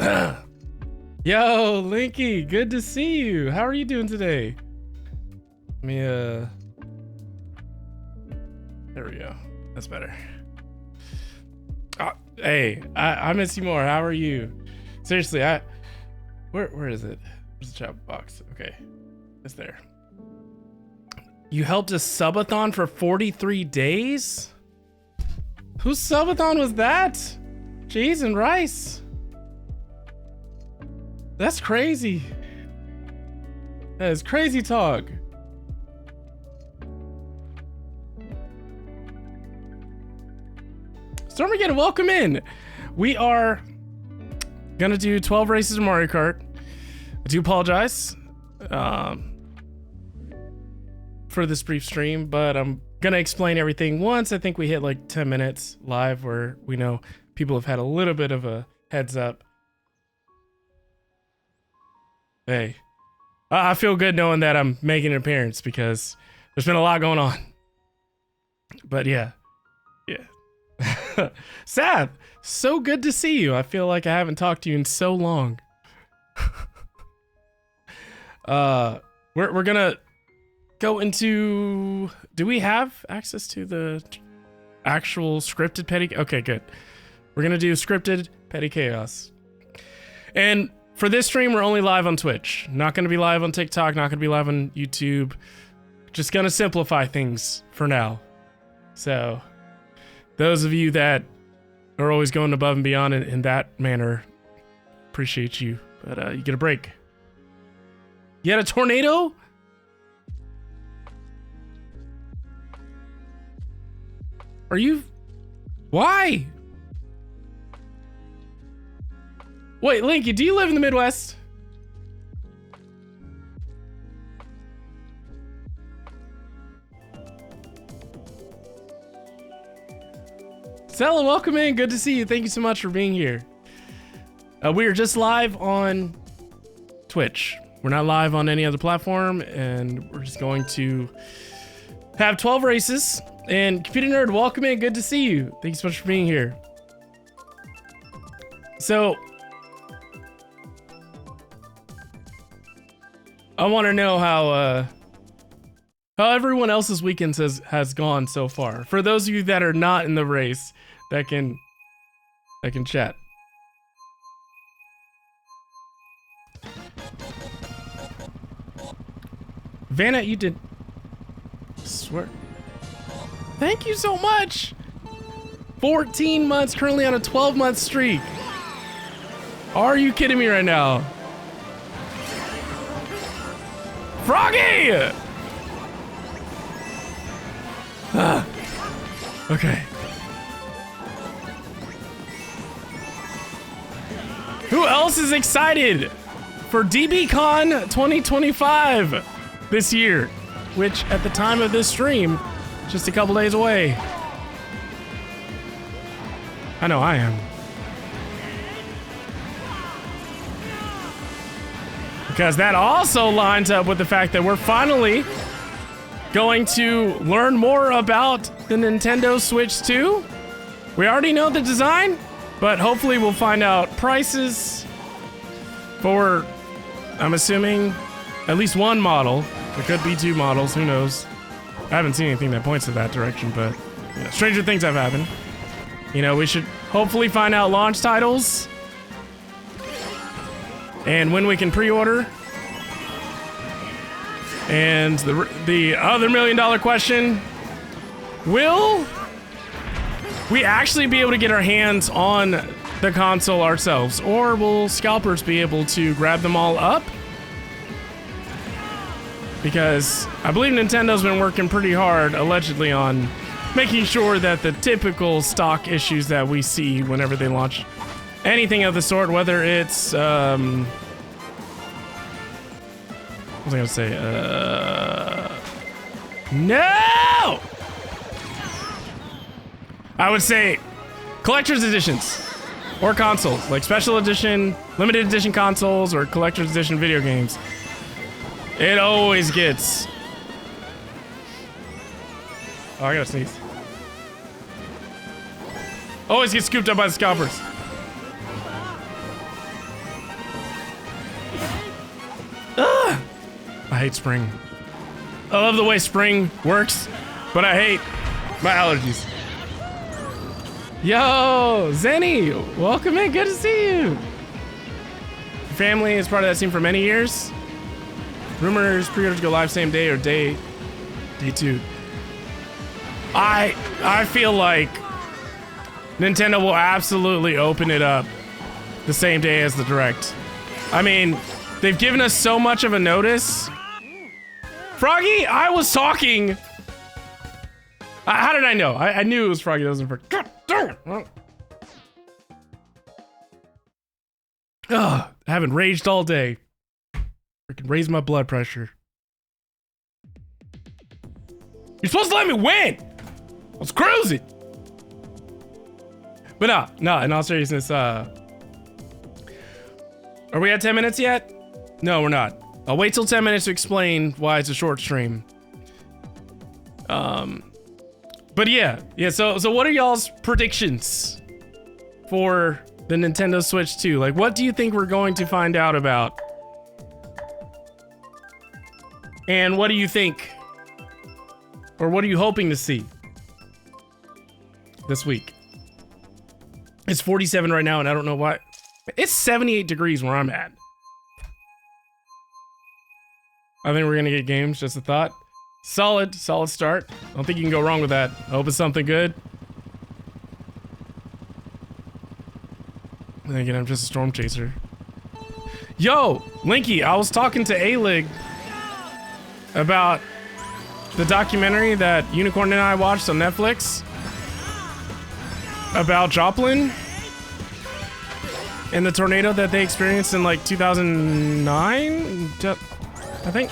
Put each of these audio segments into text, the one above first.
Yo, Linky, good to see you. How are you doing today? Let me, there we go. That's better. Hey, I miss you more. How are you? Seriously, where is it? Where's the chat box? Okay, it's there. You helped a subathon for 43 days? Whose subathon was that? Cheese and rice. That's crazy. That is crazy talk. Stormageddon, welcome in. We are gonna do 12 races of Mario Kart. I do apologize for this brief stream, but I'm gonna explain everything once I think we hit like 10 minutes live where we know people have had a little bit of a heads up. Hey, I feel good knowing that I'm making an appearance because there's been a lot going on. But yeah. Sav, so good to see you. I feel like I haven't talked to you in so long. We're gonna go into. Do we have access to the actual scripted petty? Okay, good. We're gonna do scripted petty chaos. And for this stream, we're only live on Twitch. Not gonna be live on TikTok. Not gonna be live on YouTube. Just gonna simplify things for now. So, those of you that are always going above and beyond in that manner, appreciate you. But you get a break. You had a tornado? Are you? Why? Wait, Linky, do you live in the Midwest? Stella, welcome in. Good to see you. Thank you so much for being here. We are just live on Twitch. We're not live on any other platform, and we're just going to have 12 races. And Computer Nerd, welcome in. Good to see you. Thank you so much for being here. So, I want to know how everyone else's weekend has gone so far. For those of you that are not in the race, that can chat. Vanna, you did. Swear. Thank you so much. 14 months, currently on a 12-month streak. Are you kidding me right now? Froggy! Okay. Who else is excited for DBCon 2025 this year? Which, at the time of this stream, just a couple days away. I know I am. Because that also lines up with the fact that we're finally going to learn more about the Nintendo Switch 2. We already know the design, but hopefully we'll find out prices for, I'm assuming, at least one model. There could be two models, who knows. I haven't seen anything that points to that direction, but you know, stranger things have happened. You know, we should hopefully find out launch titles and when we can pre-order. And the other $1 million question, will we actually be able to get our hands on the console ourselves, or will scalpers be able to grab them all up? Because I believe Nintendo's been working pretty hard, allegedly, on making sure that the typical stock issues that we see whenever they launch anything of the sort, whether it's, what was I gonna say? No! I would say collector's editions or consoles, like special edition, limited edition consoles, or collector's edition video games. It always gets... Oh, I gotta sneeze. Always gets scooped up by the scalpers. I hate spring. I love the way spring works, but I hate my allergies. Yo, Zenny, welcome in, good to see you. Your family is part of that team for many years. Rumors pre-orders go live same day or day two. I feel like Nintendo will absolutely open it up the same day as the Direct. I mean, they've given us so much of a notice. Froggy, I was talking. How did I know? I knew it was Froggy that was in first. God darn it. Ugh, I haven't raged all day. Freaking raise my blood pressure. You're supposed to let me win. I was cruising. But no, in all seriousness, are we at 10 minutes yet? No, we're not. I'll wait till 10 minutes to explain why it's a short stream. But yeah, so what are y'all's predictions for the Nintendo Switch 2? Like, what do you think we're going to find out about? And what do you think, or what are you hoping to see this week? It's 47 right now, and I don't know why. It's 78 degrees where I'm at. I think we're gonna get games, just a thought. Solid start. I don't think you can go wrong with that. I hope it's something good. And again, I'm just a storm chaser. Yo, Linky, I was talking to A-Lig about the documentary that Unicorn and I watched on Netflix about Joplin and the tornado that they experienced in like 2009, I think.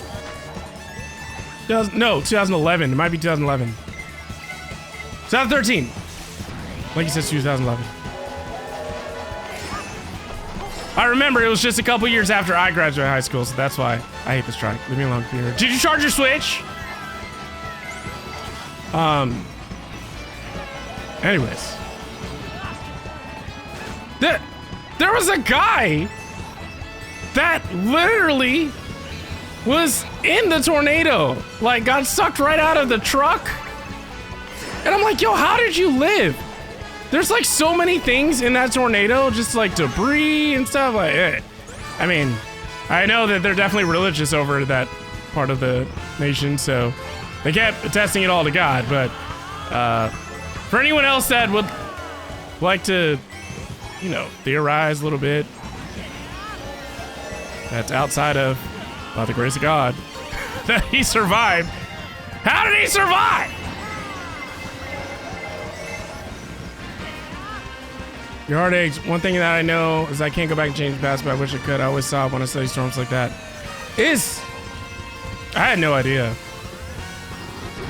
No, 2011. It might be 2011. 2013. Like you said, 2011. I remember it was just a couple years after I graduated high school, so that's why I hate this track. Leave me alone, computer. Did you charge your Switch? Anyways. There was a guy that literally was in the tornado, like got sucked right out of the truck. And I'm like, yo, how did you live? There's like so many things in that tornado, just like debris and stuff like it. I mean, I know that they're definitely religious over that part of the nation, so they kept attesting it all to God, but for anyone else that would like to, you know, theorize a little bit, that's outside of, by the grace of God, that he survived. How did he survive? Your heart aches. One thing that I know is I can't go back and change the past, but I wish I could. I always saw it when I study storms like that. I had no idea.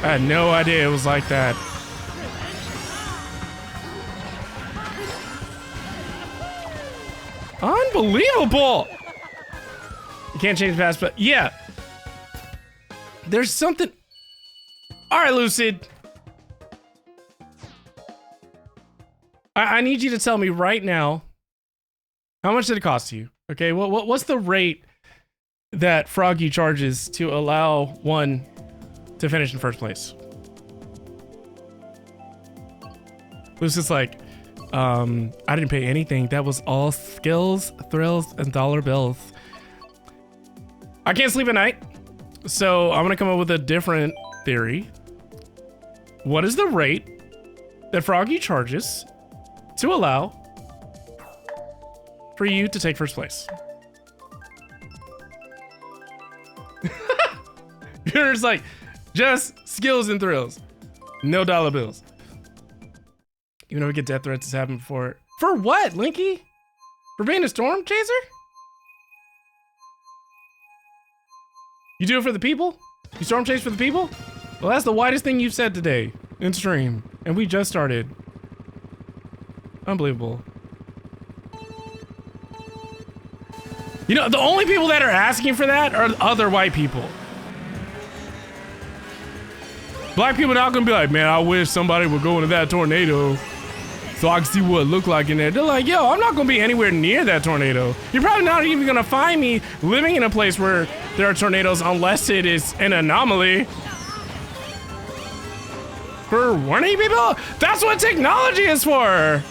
I had no idea it was like that. Unbelievable! You can't change the past, but yeah. There's something. All right, Lucid. I need you to tell me right now, how much did it cost you? Okay, what's the rate that Froggy charges to allow one to finish in first place? Lucid's like, I didn't pay anything. That was all skills, thrills, and dollar bills. I can't sleep at night, so I'm gonna come up with a different theory. What is the rate that Froggy charges to allow for you to take first place? You're just like, just skills and thrills, no dollar bills. Even though we get death threats, has happened before. For what, Linky? For being a storm chaser? You do it for the people? You storm chase for the people? Well, that's the widest thing you've said today in stream, and we just started. Unbelievable. You know, the only people that are asking for that are other white people. Black people are not gonna be like, man, I wish somebody would go into that tornado so I can see what it looked like in there. They're like, yo, I'm not gonna be anywhere near that tornado. You're probably not even gonna find me living in a place where there are tornadoes unless it is an anomaly. For warning people? That's what technology is for!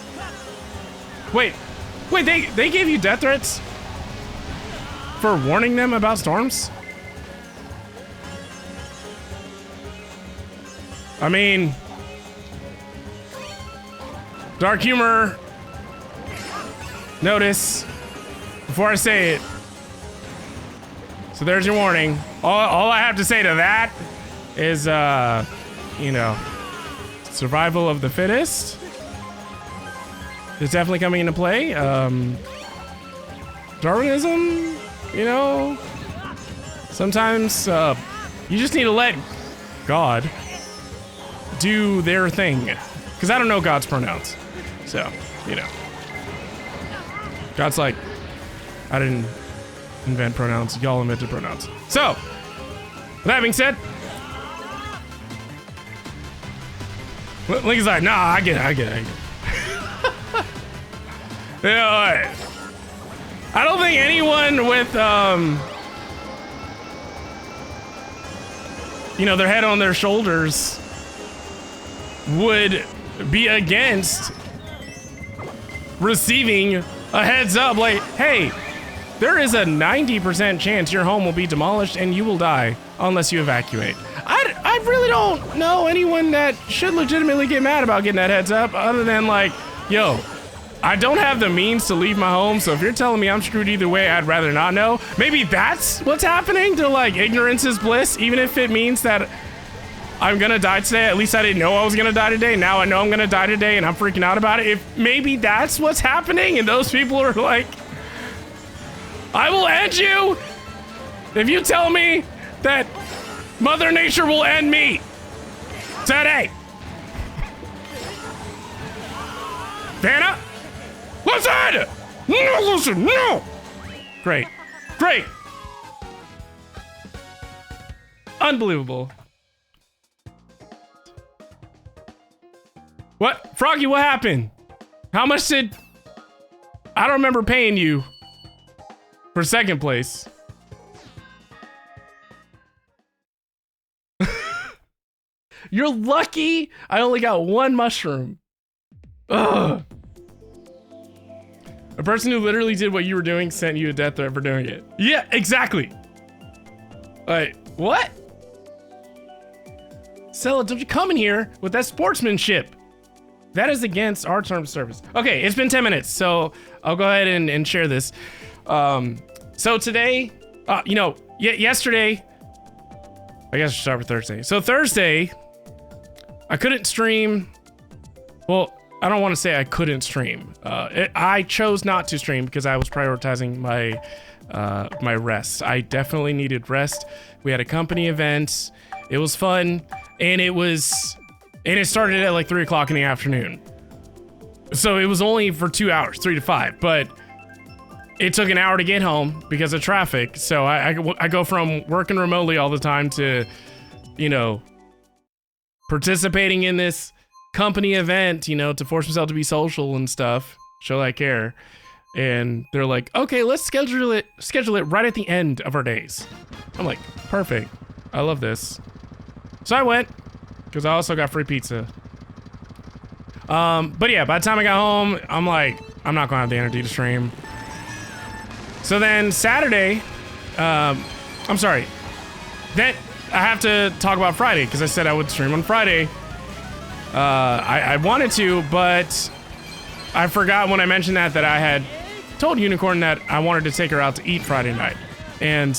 Wait, they gave you death threats? For warning them about storms? I mean, dark humor. Notice before I say it. So there's your warning. All I have to say to that is, you know, survival of the fittest is definitely coming into play. Darwinism, you know, sometimes you just need to let God do their thing. Because I don't know God's pronouns. So, you know. God's like, I didn't invent pronouns, y'all invented pronouns. So, with that being said, Lincoln's like, nah, I get it. You know, I don't think anyone with, you know, their head on their shoulders would be against receiving a heads up like, hey, there is a 90% chance your home will be demolished and you will die unless you evacuate. I really don't know anyone that should legitimately get mad about getting that heads up other than like, yo, I don't have the means to leave my home, so if you're telling me I'm screwed either way, I'd rather not know. Maybe that's what's happening to like ignorance is bliss, even if it means that I'm gonna die today. At least I didn't know I was gonna die today. Now I know I'm gonna die today and I'm freaking out about it. If maybe that's what's happening and those people are like, I will end you if you tell me that Mother Nature will end me today. Vanna? Listen! No, listen, no! Great. Unbelievable. What? Froggy, what happened? How much did... I don't remember paying you for second place. You're lucky I only got one mushroom. Ugh. A person who literally did what you were doing sent you a death threat for doing it. Yeah, exactly. Wait, what? Sella, don't you come in here with that sportsmanship. That is against our terms of service. Okay, it's been 10 minutes, so I'll go ahead and share this. So today, you know, yesterday, I guess I should start with Thursday. So Thursday, I couldn't stream. Well, I don't want to say I couldn't stream. I chose not to stream because I was prioritizing my my rest. I definitely needed rest. We had a company event. It was fun, and it started at like 3 o'clock in the afternoon. So it was only for 2 hours, 3 to 5, but it took an hour to get home because of traffic. So I go from working remotely all the time to, you know, participating in this company event, you know, to force myself to be social and stuff, show I care. And they're like, okay, let's schedule it right at the end of our days. I'm like, perfect. I love this. So I went, because I also got free pizza. But yeah, by the time I got home, I'm like, I'm not gonna have the energy to stream. So then Saturday, I'm sorry. Then I have to talk about Friday, because I said I would stream on Friday. I wanted to, but I forgot when I mentioned that I had told Unicorn that I wanted to take her out to eat Friday night. And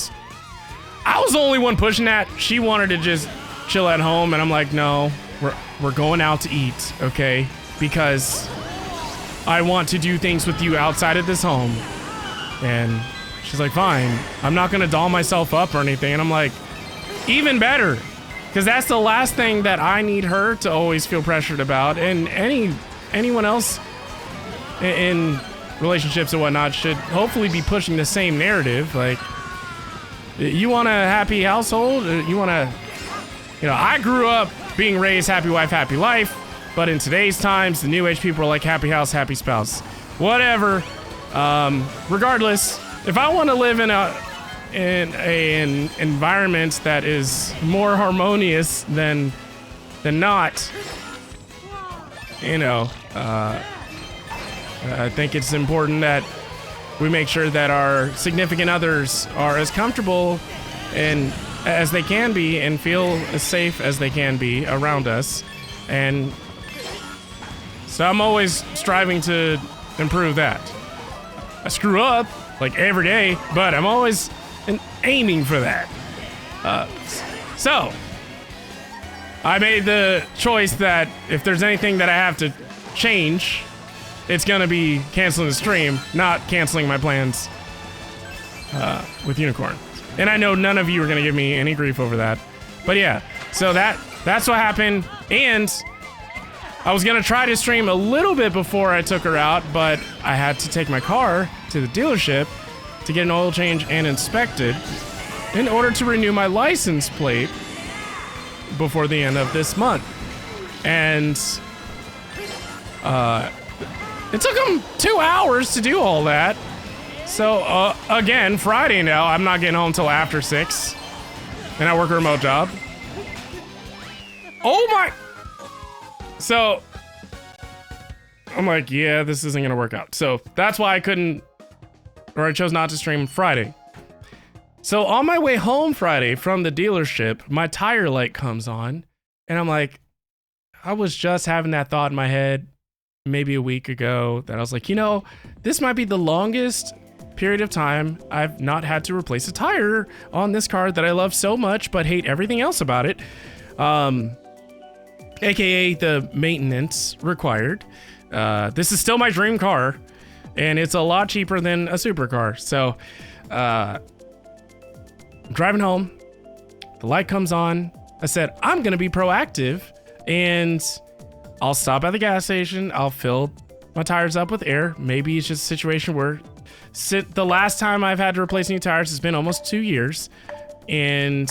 I was the only one pushing that. She wanted to just chill at home, and I'm like, no, we're going out to eat, okay? Because I want to do things with you outside of this home. And she's like, fine. I'm not gonna doll myself up or anything. And I'm like, even better. Because that's the last thing that I need her to always feel pressured about. And anyone else in relationships and whatnot should hopefully be pushing the same narrative. Like, you want a happy household? You want to, you know, I grew up being raised happy wife, happy life. But in today's times, the new age people are like happy house, happy spouse. Whatever. Regardless, if I want to live in a in an environment that is more harmonious than not, you know, I think it's important that we make sure that our significant others are as comfortable and as they can be and feel as safe as they can be around us. And so I'm always striving to improve that. I screw up like every day, but I'm always aiming for that. So I made the choice that if there's anything that I have to change, it's gonna be canceling the stream, not canceling my plans with Unicorn. And I know none of you are gonna give me any grief over that. But yeah, so that's what happened. And I was gonna try to stream a little bit before I took her out, but I had to take my car to the dealership to get an oil change and inspected in order to renew my license plate before the end of this month. And it took them 2 hours to do all that. So again, Friday now, I'm not getting home until after 6, and I work a remote job. Oh my! So I'm like, yeah, this isn't gonna work out. So that's why I couldn't, or I chose not to stream Friday. So on my way home Friday from the dealership, my tire light comes on, and I'm like, I was just having that thought in my head maybe a week ago that I was like, you know, this might be the longest period of time I've not had to replace a tire on this car that I love so much but hate everything else about it. AKA the maintenance required. This is still my dream car, and it's a lot cheaper than a supercar. So I'm driving home, the light comes on. I said, I'm gonna be proactive and I'll stop at the gas station. I'll fill my tires up with air. Maybe it's just a situation where the last time I've had to replace new tires has been almost 2 years. And,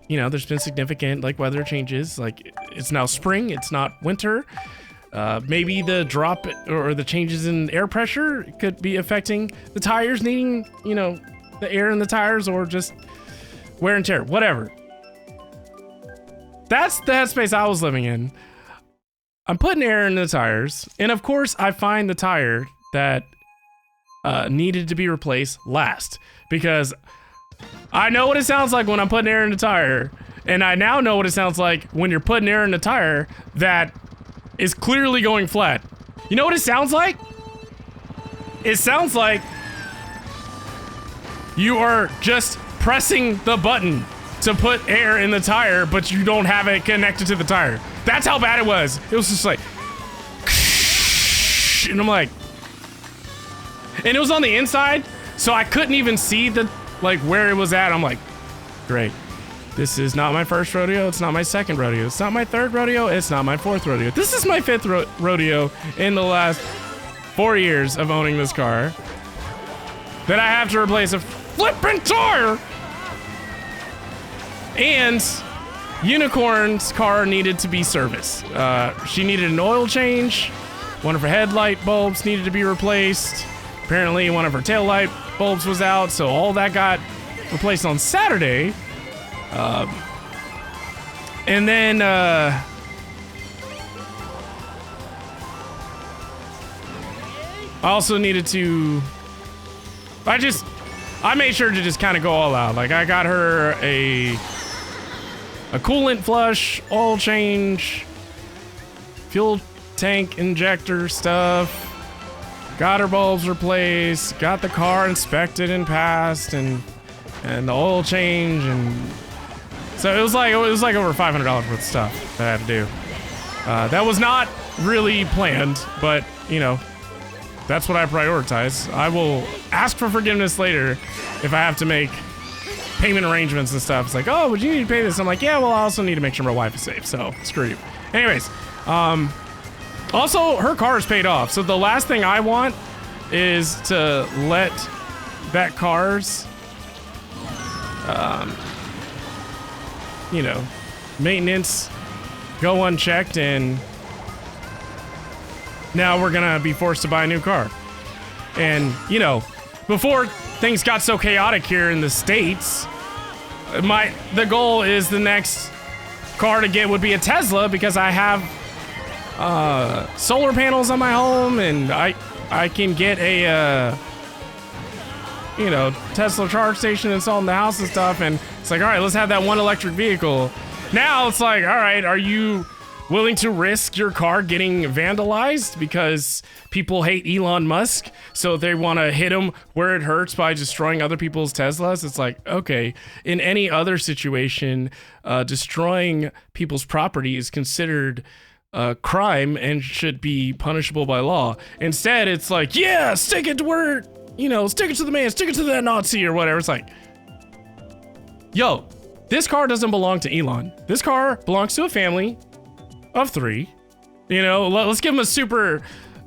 you know, there's been significant like weather changes. Like it's now spring, it's not winter. Maybe the drop or the changes in air pressure could be affecting the tires, needing, you know, the air in the tires, or just wear and tear, whatever. That's the headspace I was living in. I'm putting air in the tires, and of course I find the tire that needed to be replaced last, because I know what it sounds like when I'm putting air in the tire, and I now know what it sounds like when you're putting air in the tire that is clearly going flat. You know what it sounds like? It sounds like you are just pressing the button to put air in the tire, but you don't have it connected to the tire. That's how bad it was. It was just like, and I'm like, and it was on the inside, so I couldn't even see the, like, where it was at. I'm like, great. This is not my first rodeo. It's not my second rodeo. It's not my third rodeo. It's not my fourth rodeo. This is my fifth rodeo in the last 4 years of owning this car that I have to replace a flippin' tire. And Unicorn's car needed to be serviced. She needed an oil change. One of her headlight bulbs needed to be replaced. Apparently one of her taillight bulbs was out, so all that got replaced on Saturday. And then I also needed to, I made sure to just kind of go all out. Like I got her a coolant flush, oil change, fuel tank injector stuff, got her bulbs replaced, got the car inspected and passed, and the oil change, and so it was like over $500 worth of stuff that I had to do. That was not really planned, but you know, that's what I prioritize. I will ask for forgiveness later if I have to make payment arrangements and stuff. It's like, oh, would you need to pay this? I'm like, yeah, well, I also need to make sure my wife is safe, so screw you. Anyways, also her car is paid off, so the last thing I want is to let that car's you know, maintenance go unchecked, and now we're gonna be forced to buy a new car. And you know, before things got so chaotic here in the States, the goal is the next car to get would be a Tesla, because I have solar panels on my home, and I can get a Tesla charge station installed in the house and stuff. And it's like, all right, let's have that one electric vehicle. Now it's like, all right, are you willing to risk your car getting vandalized because people hate Elon Musk, so they want to hit him where it hurts by destroying other people's Teslas? It's like, okay, in any other situation, destroying people's property is considered a crime and should be punishable by law. Instead, it's like, yeah, stick it to where, stick it to the man, stick it to that Nazi or whatever. It's like, yo, this car doesn't belong to Elon. This car belongs to a family of 3. Let's give them a super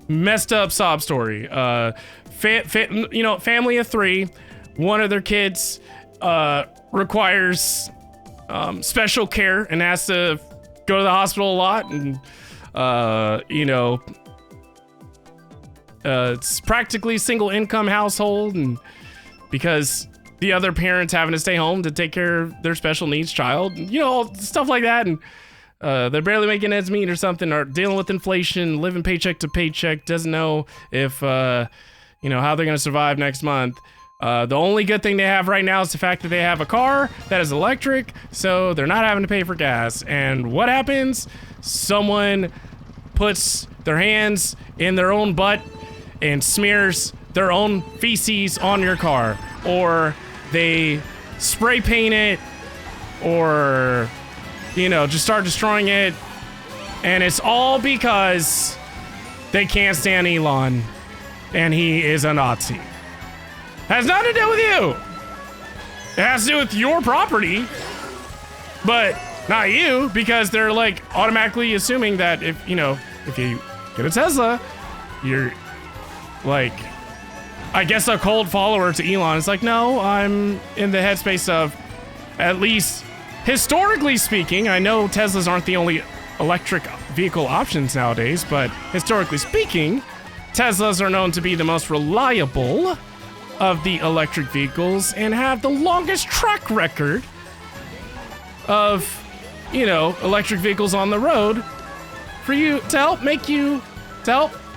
messed up sob story. Family of 3. One of their kids requires special care and has to go to the hospital a lot, and it's practically single income household, and because the other parent's having to stay home to take care of their special needs child, stuff like that, and they're barely making ends meet or something, or dealing with inflation, living paycheck to paycheck, doesn't know if, how they're going to survive next month. The only good thing they have right now is the fact that they have a car that is electric, so they're not having to pay for gas. And what happens? Someone puts their hands in their own butt and smears their own feces on your car, or they spray paint it, or just start destroying it, and it's all because they can't stand Elon, and he is a Nazi. Has nothing to do with you. It has to do with your property, but not you, because they're like automatically assuming that if you get a Tesla, you're like, I guess, a cold follower to Elon. It's like, no, I'm in the headspace of, at least historically speaking, I know Teslas aren't the only electric vehicle options nowadays, but historically speaking, Teslas are known to be the most reliable of the electric vehicles and have the longest track record of, electric vehicles on the road for you to help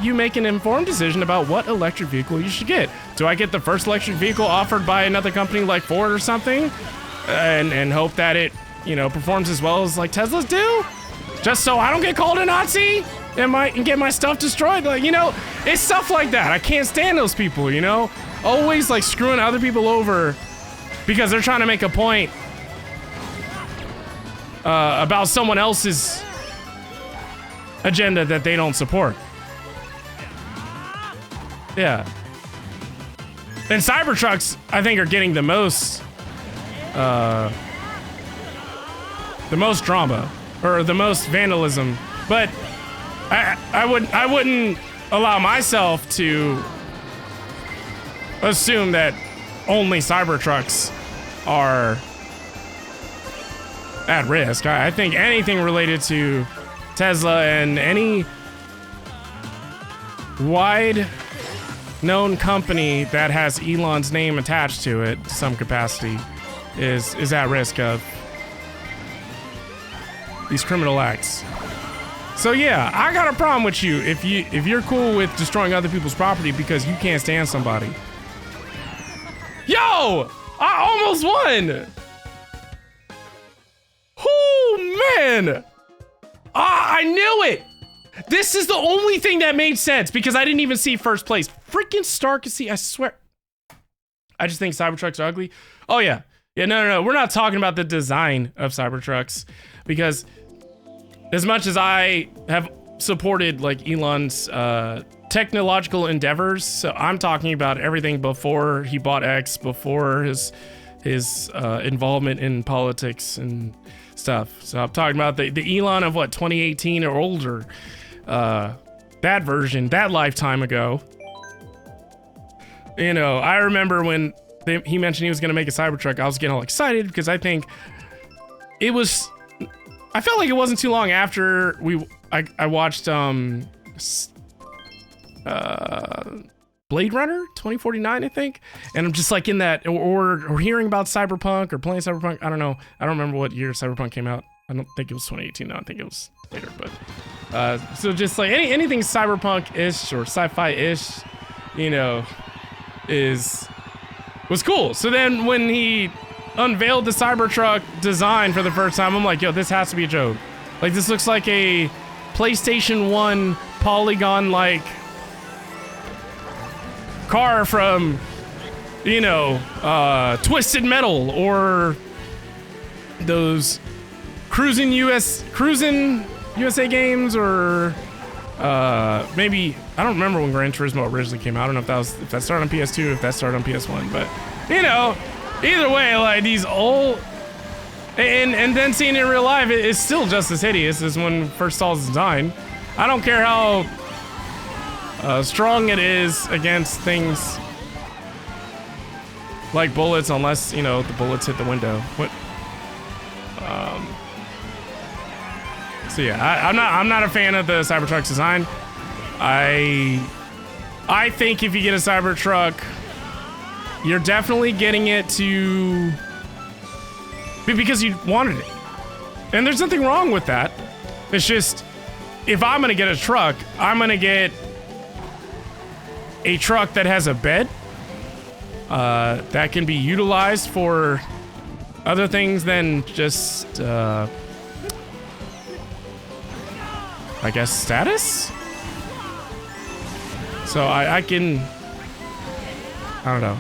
you make an informed decision about what electric vehicle you should get. Do I get the first electric vehicle offered by another company like Ford or something, and hope that it, performs as well as like Teslas do, just so I don't get called a Nazi and get my stuff destroyed? Like, it's stuff like that. I can't stand those people, always like screwing other people over because they're trying to make a point about someone else's agenda that they don't support. Yeah. And Cybertrucks, I think, are getting the most drama, or the most vandalism. But I wouldn't allow myself to assume that only Cybertrucks are at risk. I think anything related to Tesla and any wide known company that has Elon's name attached to it to some capacity is at risk of these criminal acts. So yeah, I got a problem with you if you're cool with destroying other people's property because you can't stand somebody. Yo! I almost won! Oh man! I knew it! This is the only thing that made sense because I didn't even see first place. Freaking Starkissy, I swear. I just think Cybertrucks are ugly. Oh yeah. Yeah, no. We're not talking about the design of Cybertrucks, because as much as I have supported like Elon's technological endeavors, so I'm talking about everything before he bought X, before his involvement in politics and stuff. So I'm talking about the Elon of what, 2018 or older. That version, that lifetime ago. I remember when he mentioned he was going to make a Cybertruck, I was getting all excited because I think it was, I felt like it wasn't too long after I watched Blade Runner 2049, I think. And I'm just like in that, or hearing about Cyberpunk or playing Cyberpunk. I don't know. I don't remember what year Cyberpunk came out. I don't think it was 2018. No, I think it was later. But so just like anything Cyberpunk-ish or sci-fi-ish, you know, was cool. So then when he unveiled the Cybertruck design for the first time, I'm like, yo, this has to be a joke. Like, this looks like a PlayStation 1 polygon-like car from, you know, Twisted Metal or those Cruising USA games, or maybe, I don't remember when Gran Turismo originally came out. I don't know if that started on PS2 or if that started on PS1, but you know, either way, like these old, and then seeing it in real life, it's still just as hideous as when first saw its design. I don't care how strong it is against things like bullets, unless, you know, the bullets hit the window. So yeah, I'm not a fan of the Cybertruck's design. I think if you get a Cybertruck, you're definitely getting it to because you wanted it. And there's nothing wrong with that. It's just, if I'm gonna get a truck, I'm gonna get a truck that has a bed that can be utilized for other things than just I guess status? So I don't know.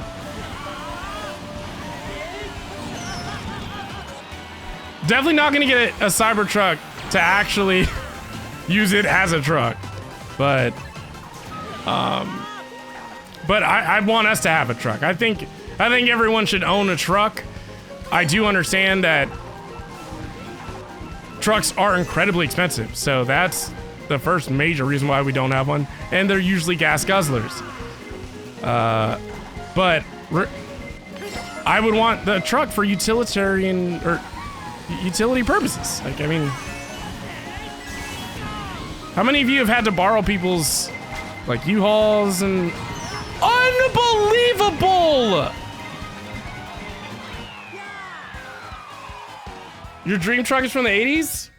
Definitely not gonna get a Cybertruck to actually use it as a truck, but I want us to have a truck. I think everyone should own a truck. I do understand that trucks are incredibly expensive, so that's the first major reason why we don't have one, and they're usually gas guzzlers. But I would want the truck for utilitarian or utility purposes. Like, I mean, how many of you have had to borrow people's like U-Hauls and unbelievable? Your dream truck is from the 80s?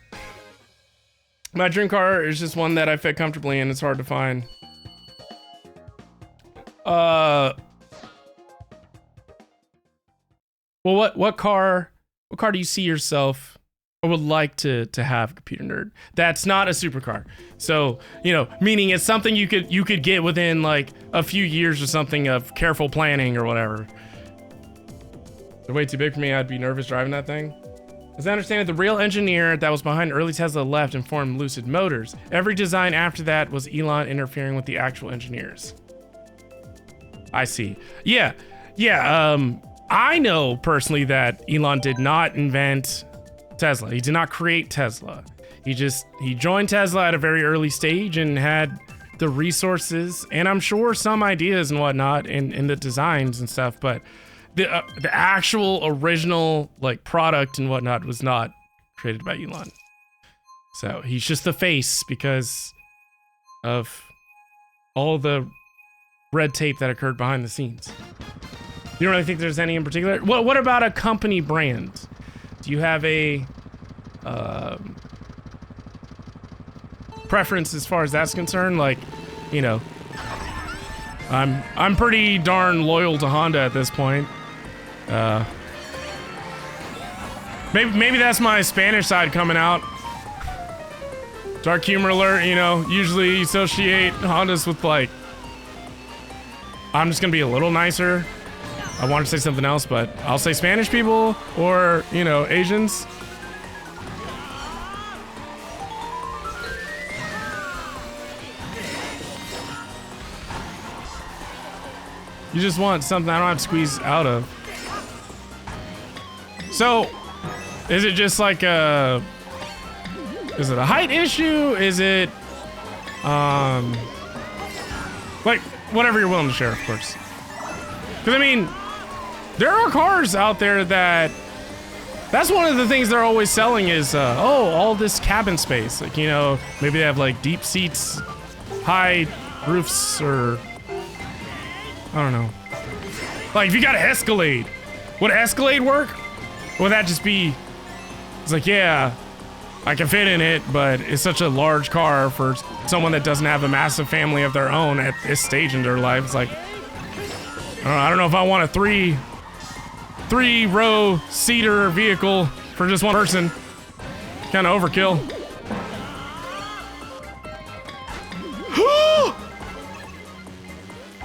My dream car is just one that I fit comfortably in. It's hard to find. Well, what car do you see yourself or would like to have, Computer Nerd? That's not a supercar. So, you know, meaning it's something you could get within like a few years or something of careful planning or whatever. They're way too big for me. I'd be nervous driving that thing. As I understand it, the real engineer that was behind early Tesla left and formed Lucid Motors. Every design after that was Elon interfering with the actual engineers. I see. Yeah. I know personally that Elon did not invent Tesla. He did not create Tesla. He joined Tesla at a very early stage and had the resources and I'm sure some ideas and whatnot in the designs and stuff, but the actual original like product and whatnot was not created by Elon. So he's just the face because of all the red tape that occurred behind the scenes. You don't really think there's any in particular? What about a company brand? Do you have a preference as far as that's concerned? Like, you know, I'm pretty darn loyal to Honda at this point. Maybe that's my Spanish side coming out. Dark humor alert, you know, usually associate Hondas with like, I'm just gonna be a little nicer. I wanted to say something else, but I'll say Spanish people or, you know, Asians. You just want something I don't have to squeeze out of. So, is it just like is it a height issue? Is it, like, whatever you're willing to share, of course. Because, I mean, there are cars out there that's one of the things they're always selling is, all this cabin space. Like, you know, maybe they have, like, deep seats, high roofs, or I don't know. Like, if you got an Escalade, would Escalade work? Or would that just be... It's like, yeah, I can fit in it, but it's such a large car for someone that doesn't have a massive family of their own at this stage in their life. It's like, I don't know if I want a three-row seater vehicle for just one person. Kind of overkill.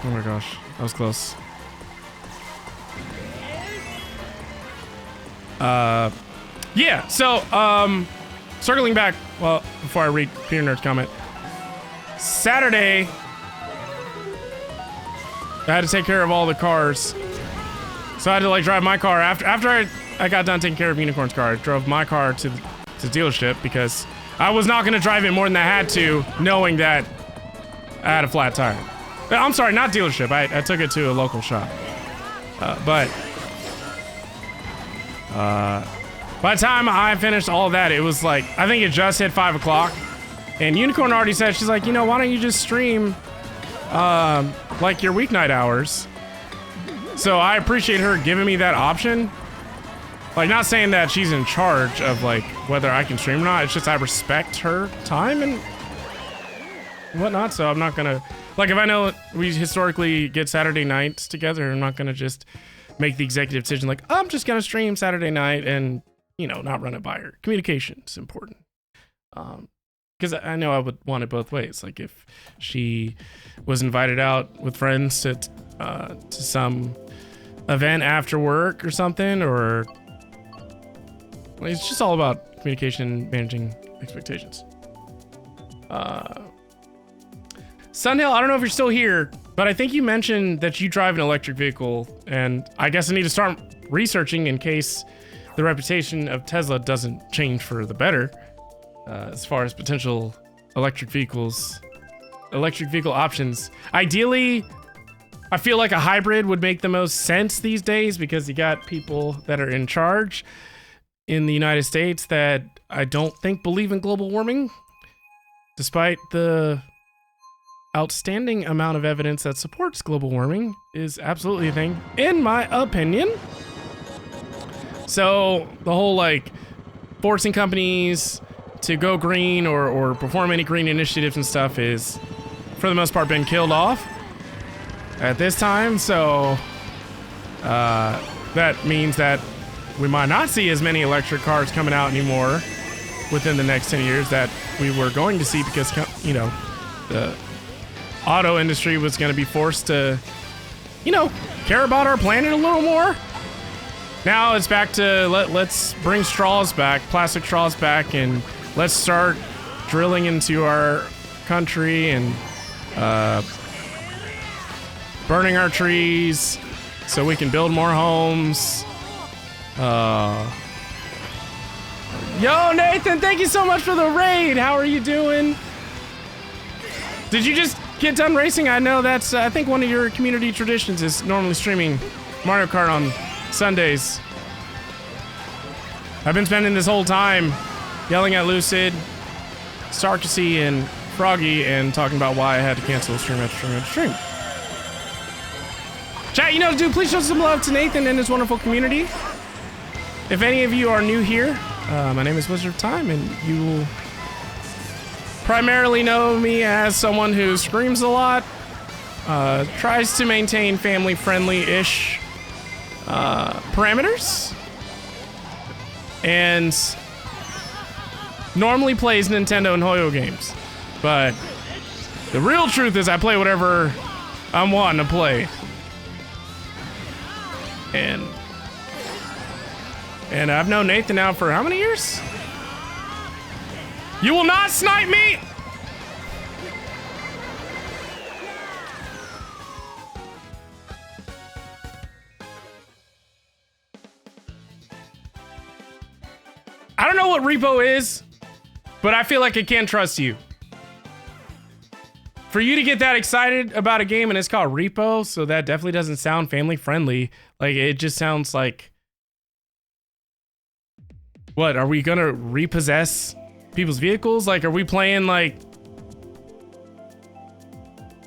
Oh my gosh, that was close. Yeah, so, circling back, well, before I read Peter Nerd's comment. Saturday, I had to take care of all the cars. So I had to, like, drive my car. After I got done taking care of Unicorn's car, I drove my car to the dealership because I was not going to drive it more than I had to, knowing that I had a flat tire. I'm sorry, not dealership. I took it to a local shop. But by the time I finished all of that, it was like, I think it just hit 5 o'clock. And Unicorn already said, she's like, you know, why don't you just stream, like, your weeknight hours? So I appreciate her giving me that option. Like, not saying that she's in charge of, like, whether I can stream or not. It's just I respect her time and whatnot. So I'm not gonna, like, if I know we historically get Saturday nights together, I'm not gonna just make the executive decision like, I'm just gonna stream Saturday night and, you know, not run it by her. Communication is important. Because I know I would want it both ways. Like, if she was invited out with friends to some event after work or something, or it's just all about communication, managing expectations. Sunhill, I don't know if you're still here, but I think you mentioned that you drive an electric vehicle, and I guess I need to start researching in case the reputation of Tesla doesn't change for the better, as far as potential electric vehicle options. Ideally, I feel like a hybrid would make the most sense these days because you got people that are in charge in the United States that I don't think believe in global warming, despite the outstanding amount of evidence that supports global warming is absolutely a thing, in my opinion. So the whole, like, forcing companies to go green or perform any green initiatives and stuff is, for the most part, been killed off at this time. So that means that we might not see as many electric cars coming out anymore within the next 10 years that we were going to see, because, you know, the auto industry was going to be forced to, you know, care about our planet a little more. Now it's back to let's bring straws back, plastic straws back, and let's start drilling into our country and burning our trees so we can build more homes. Yo, Nathan, thank you so much for the raid. How are you doing? Did you just get done racing? I know that's, I think one of your community traditions is normally streaming Mario Kart on Sundays. I've been spending this whole time yelling at Lucid, Sarkisy, and Froggy and talking about why I had to cancel stream after stream after stream. Chat, you know what to do. Please show some love to Nathan and his wonderful community. If any of you are new here, my name is Wizard of Time, and you will primarily know me as someone who screams a lot, tries to maintain family-friendly-ish parameters, and normally plays Nintendo and Hoyo games. But the real truth is I play whatever I'm wanting to play. And I've known Nathan now for how many years? You will not snipe me! I don't know what repo is, but I feel like I can't trust you. For you to get that excited about a game and it's called repo, so that definitely doesn't sound family friendly. Like, it just sounds like, what, are we gonna repossess people's vehicles? Like, are we playing like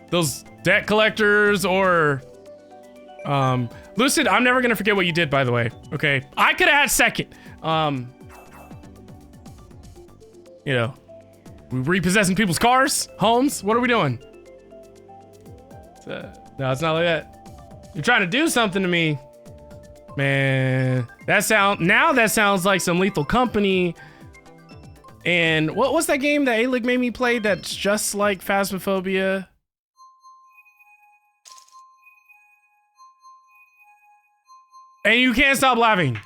those debt collectors or Lucid, I'm never gonna forget what you did, by the way. Okay, I could have had second. You know, we repossessing people's cars, homes. What are we doing? No, it's not like that. You're trying to do something to me, man. That sounds like some Lethal Company. And what's that game that A-Lig made me play that's just like Phasmophobia? And you can't stop laughing.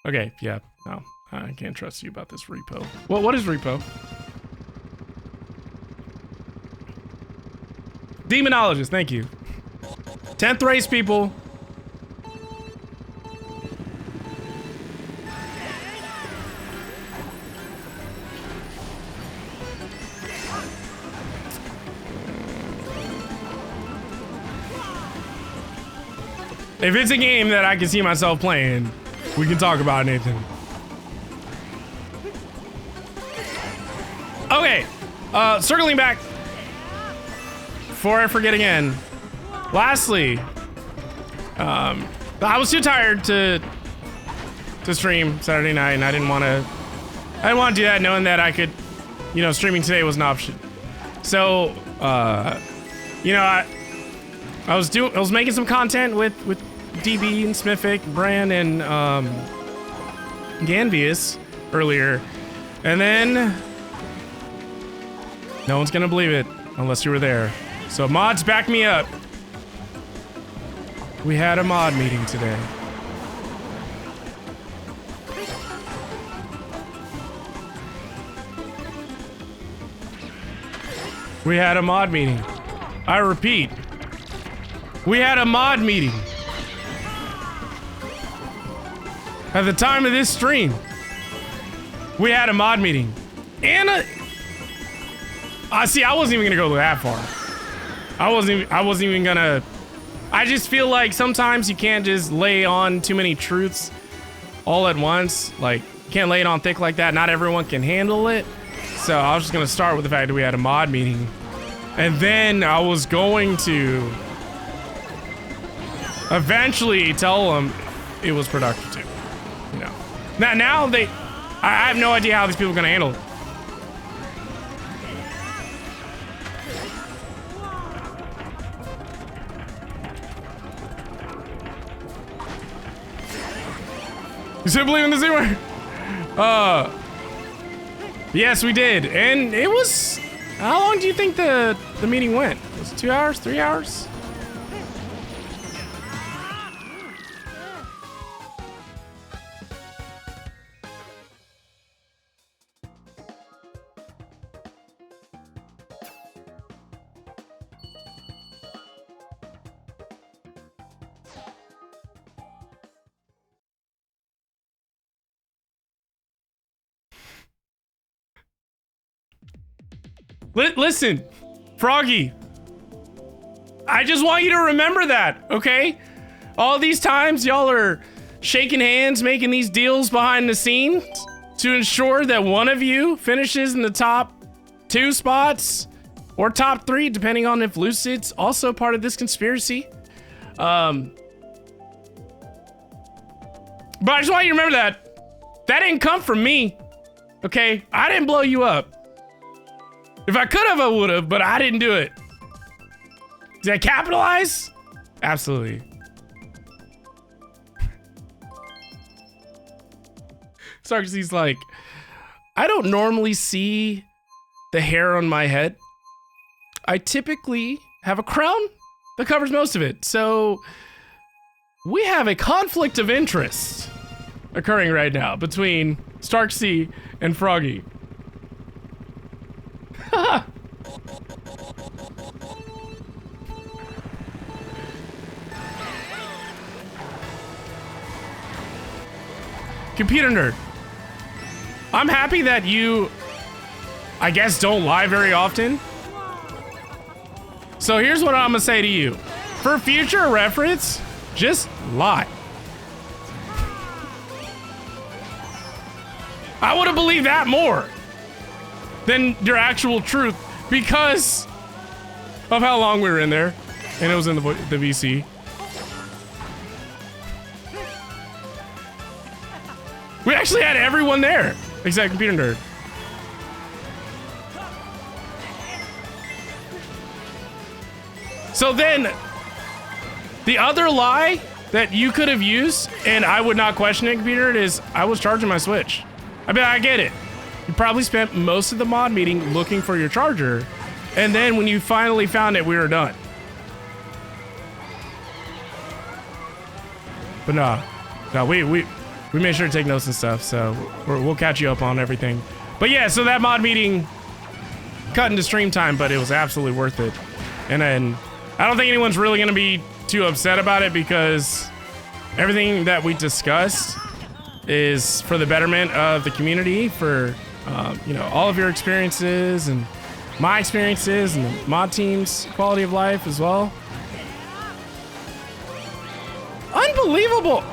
Okay, yeah, no, I can't trust you about this repo. What is repo? Demonologist, thank you. 10th race, people. If it's a game that I can see myself playing, we can talk about it, Nathan. Okay, circling back. Before I forget again. Lastly, I was too tired to stream Saturday night, and I didn't want to do that, knowing that I could, you know, streaming today was an option. So, you know, I was making some content with DB and Smithic, Bran, and Ganvius earlier, and then no one's gonna believe it unless you were there. So mods, back me up. We had a mod meeting today. We had a mod meeting. I repeat, we had a mod meeting. At the time of this stream, we had a mod meeting. And see, I wasn't even gonna go that far. I wasn't even gonna. I just feel like sometimes you can't just lay on too many truths all at once. Like, you can't lay it on thick like that. Not everyone can handle it. So I was just gonna start with the fact that we had a mod meeting. And then I was going to eventually tell them it was productive too. You know. Now I have no idea how these people are gonna handle it. You still believe in the Z-word? Yes, we did. And it was... How long do you think the meeting went? Was it 2 hours? 3 hours? Listen, Froggy, I just want you to remember that, okay? All these times y'all are shaking hands, making these deals behind the scenes to ensure that one of you finishes in the top 2 spots or top 3, depending on if Lucid's also part of this conspiracy. But I just want you to remember that didn't come from me, okay? I didn't blow you up. If I could have, I would have, but I didn't do it. Did I capitalize? Absolutely. Sarkozy's like, I don't normally see the hair on my head. I typically have a crown that covers most of it. So we have a conflict of interest occurring right now between Starksy and Froggy. Computer nerd. I'm happy that you, I guess, don't lie very often. So here's what I'm gonna say to you. For future reference, just lie. I would have believed that more than your actual truth because of how long we were in there, and it was in the VC. actually had everyone there except Computer Nerd. So then, the other lie that you could have used, and I would not question it, Computer Nerd, is I was charging my Switch. I mean, I get it. You probably spent most of the mod meeting looking for your charger, and then when you finally found it, we were done. But no, we made sure to take notes and stuff, so we'll catch you up on everything. But yeah, so that mod meeting cut into stream time, but it was absolutely worth it. And then I don't think anyone's really gonna be too upset about it because everything that we discussed is for the betterment of the community, for you know, all of your experiences and my experiences and the mod team's quality of life as well. Unbelievable!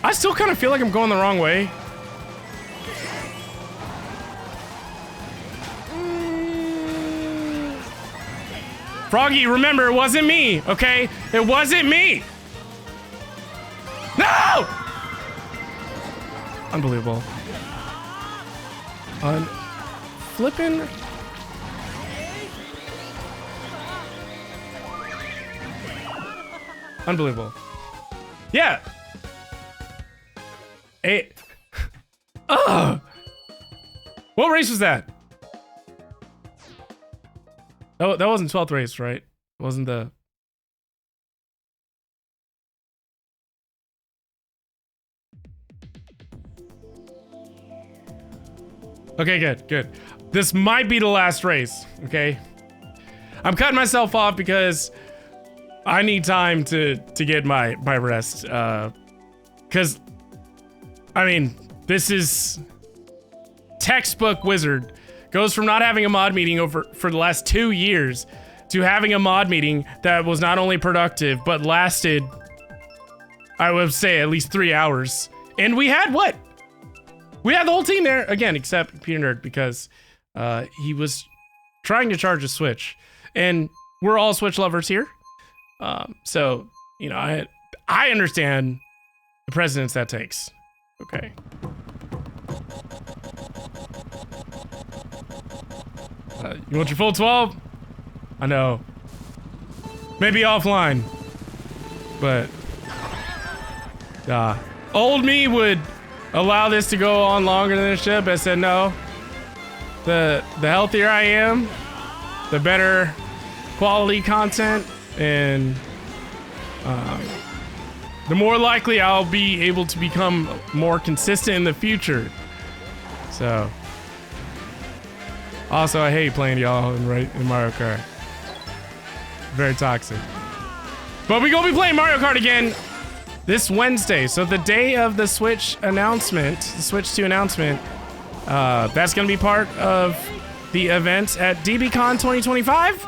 I still kind of feel like I'm going the wrong way. Froggy, remember, it wasn't me, okay? It wasn't me! No! Unbelievable. Flippin'. Unbelievable. Yeah. Hey. Ugh. What race was that? Oh, that wasn't 12th race, right? It wasn't the... Okay, good. This might be the last race, okay? I'm cutting myself off because I need time to get my rest. Because, I mean, this is textbook Wizard. Goes from not having a mod meeting for the last 2 years to having a mod meeting that was not only productive, but lasted, I would say, at least 3 hours. And we had what? We had the whole team there, again, except Computer Nerd, because he was trying to charge a Switch. And we're all Switch lovers here. So, you know, I understand the precedence that takes. Okay. You want your full 12? I know. Maybe offline. But, old me would allow this to go on longer than it should, but I said no. The healthier I am, the better quality content, and the more likely I'll be able to become more consistent in the future. So, also I hate playing y'all in Mario Kart. Very toxic. But we gonna be playing Mario Kart again this Wednesday. So the day of the Switch announcement, the Switch 2 announcement, that's gonna be part of the event at DBCon 2025.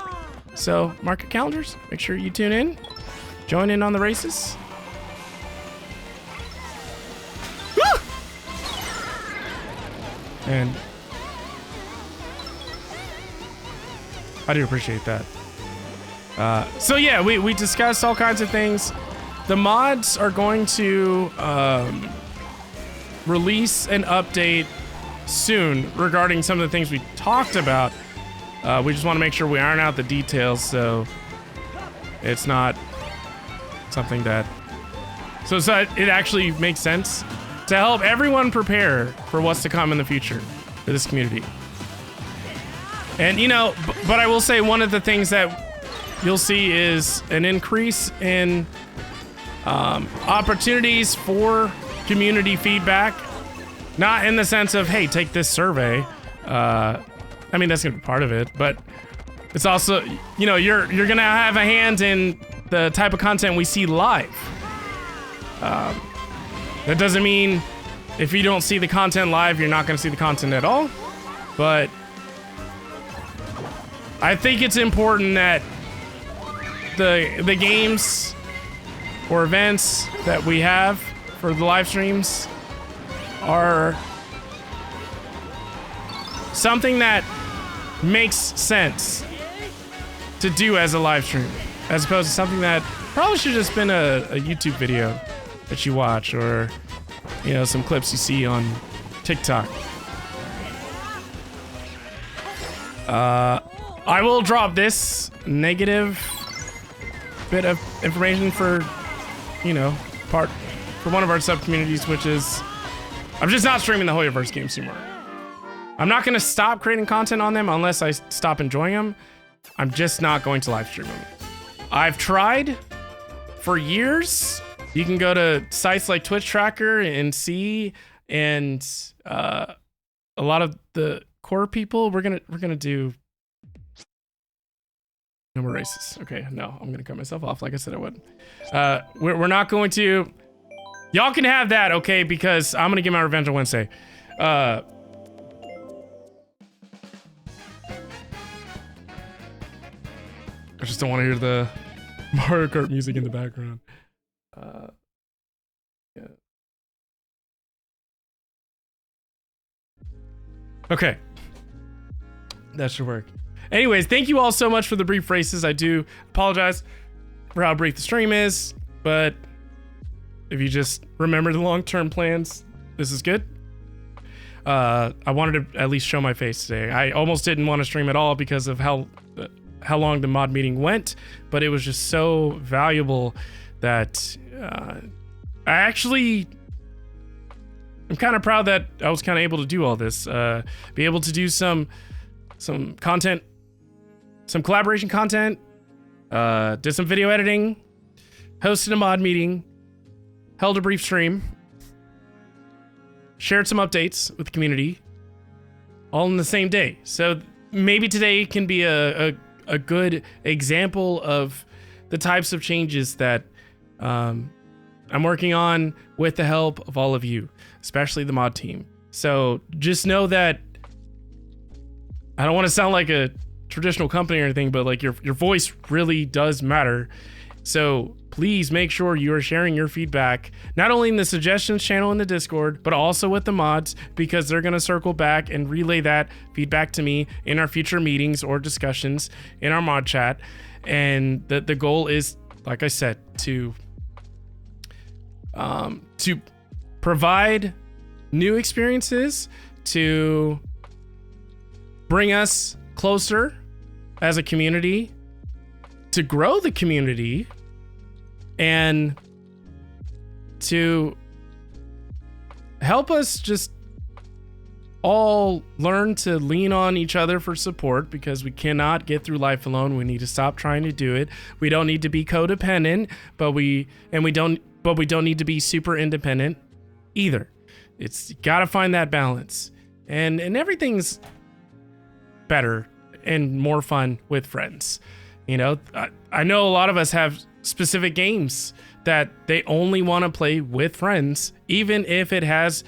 So mark your calendars. Make sure you tune in. Join in on the races. Woo! And I do appreciate that. So yeah, we discussed all kinds of things. The mods are going to release an update soon regarding some of the things we talked about. We just want to make sure we iron out the details so it's not something that... So it actually makes sense to help everyone prepare for what's to come in the future for this community. And, you know, but I will say one of the things that you'll see is an increase in opportunities for community feedback. Not in the sense of, hey, take this survey. I mean, that's gonna be part of it, but it's also, you know, you're gonna have a hand in the type of content we see live. That doesn't mean if you don't see the content live, you're not gonna see the content at all. But I think it's important that the games or events that we have for the live streams are something that makes sense to do as a live stream, as opposed to something that probably should have just been a YouTube video that you watch, or you know, some clips you see on TikTok. I will drop this negative bit of information for, you know, for one of our sub communities, which is I'm just not streaming the Hoyoverse games anymore. I'm not going to stop creating content on them unless I stop enjoying them. I'm just not going to live stream them. I've tried for years. You can go to sites like Twitch Tracker and see, and a lot of the core people, we're gonna do no more races. Okay, no, I'm gonna cut myself off like I said I would. We're not going to. Y'all can have that, okay? Because I'm gonna get my revenge on Wednesday. I just don't want to hear the Mario Kart music in the background. Yeah. Okay. That should work. Anyways, thank you all so much for the brief races. I do apologize for how brief the stream is, but if you just remember the long-term plans, this is good. I wanted to at least show my face today. I almost didn't want to stream at all because of how long the mod meeting went, but it was just so valuable that I'm kind of proud that I was kind of able to do all this. Be able to do some content, some collaboration content, did some video editing, hosted a mod meeting, held a brief stream, shared some updates with the community, all in the same day. So maybe today can be a good example of the types of changes that I'm working on with the help of all of you, especially the mod team. So just know that I don't want to sound like a traditional company or anything, but like your voice really does matter. So please make sure you are sharing your feedback, not only in the suggestions channel in the Discord, but also with the mods, because they're going to circle back and relay that feedback to me in our future meetings or discussions in our mod chat. And the goal is, like I said, to provide new experiences, to bring us closer as a community, to grow the community, and to help us just all learn to lean on each other for support, because we cannot get through life alone. We need to stop trying to do it. We don't need to be codependent, but we don't need to be super independent either. It's got to find that balance, and everything's better and more fun with friends. You know, I know a lot of us have specific games that they only want to play with friends, even if it has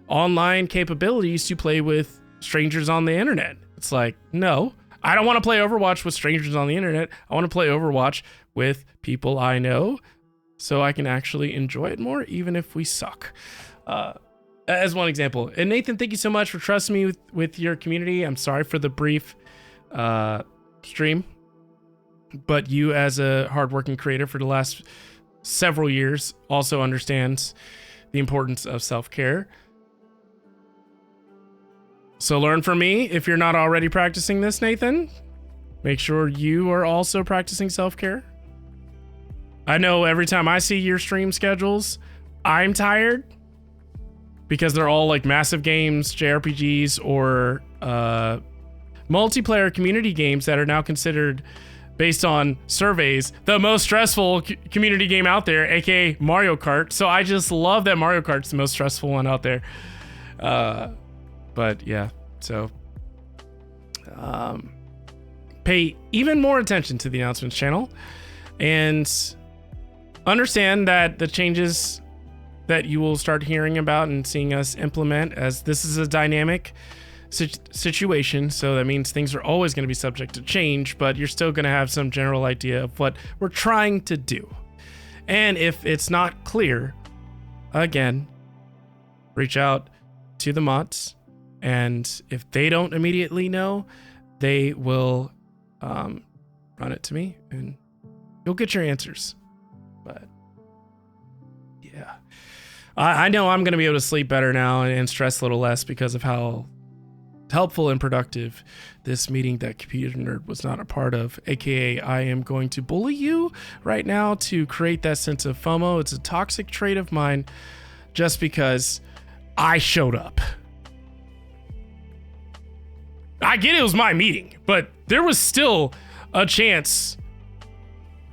online capabilities to play with strangers on the internet. It's like, no, I don't want to play Overwatch with strangers on the internet. I want to play Overwatch with people I know, so I can actually enjoy it more, even if we suck. As one example. And Nathan, thank you so much for trusting me with your community. I'm sorry for the brief stream, but you, as a hardworking creator for the last several years, also understands the importance of self-care. So learn from me. If you're not already practicing this, Nathan, make sure you are also practicing self-care. I know every time I see your stream schedules, I'm tired, because they're all like massive games, JRPGs, or multiplayer community games that are now considered, based on surveys, the most stressful community game out there, aka Mario Kart. So I just love that Mario Kart's the most stressful one out there. But yeah, so pay even more attention to the announcements channel, and understand that the changes that you will start hearing about and seeing us implement, as this is a dynamic situation, so that means things are always going to be subject to change, but you're still going to have some general idea of what we're trying to do. And if it's not clear, again, reach out to the mods, and if they don't immediately know, they will run it to me, and you'll get your answers. But yeah. I know I'm going to be able to sleep better now and stress a little less because of how helpful and productive this meeting that Computer Nerd was not a part of. AKA, I am going to bully you right now to create that sense of FOMO. It's a toxic trait of mine just because I showed up. I get it was my meeting, but there was still a chance.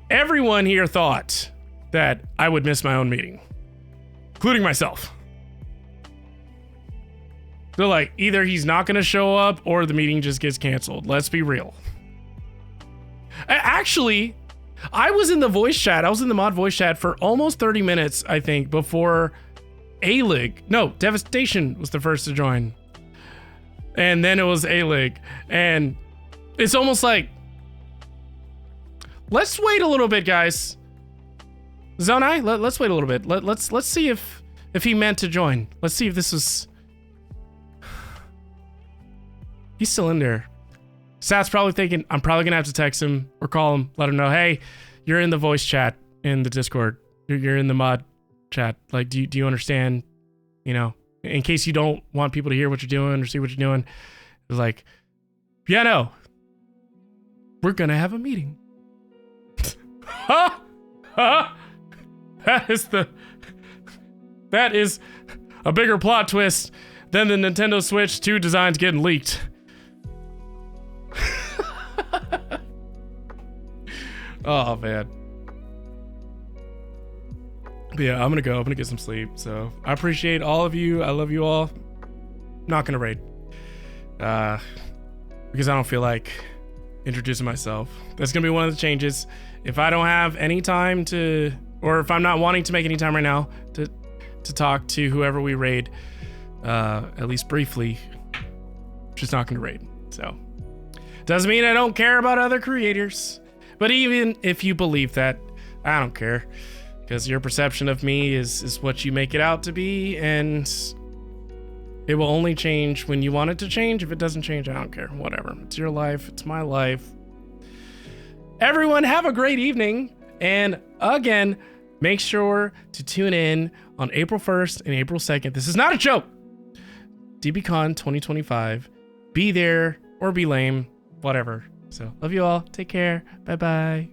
Everyone here thought that I would miss my own meeting, including myself. They're like, either he's not going to show up or the meeting just gets canceled. Let's be real. Actually, I was in the voice chat. I was in the mod voice chat for almost 30 minutes, I think, before Devastation was the first to join. And then it was A-Lig. And it's almost like, let's wait a little bit, guys. Zonai, let's wait a little bit. Let's see if he meant to join. Let's see if this was... He's still in there. Sat's probably thinking, I'm probably going to have to text him or call him, let him know, hey, you're in the voice chat in the Discord. You're in the mod chat. Like, do you understand? You know, in case you don't want people to hear what you're doing or see what you're doing. It's like, yeah, no. We're going to have a meeting. That is a bigger plot twist than the Nintendo Switch 2 designs getting leaked. Oh, man. But yeah, I'm gonna get some sleep. So I appreciate all of you. I love you all. Not gonna raid. Because I don't feel like introducing myself. That's gonna be one of the changes. If I don't have any time to, or if I'm not wanting to make any time right now to talk to whoever we raid, at least briefly, just not gonna raid. So doesn't mean I don't care about other creators. But even if you believe that, I don't care. Because your perception of me is what you make it out to be, and it will only change when you want it to change. If it doesn't change, I don't care. Whatever. It's your life. It's my life. Everyone, have a great evening. And again, make sure to tune in on April 1st and April 2nd. This is not a joke. DBCon 2025. Be there or be lame. Whatever. So, love you all. Take care. Bye-bye.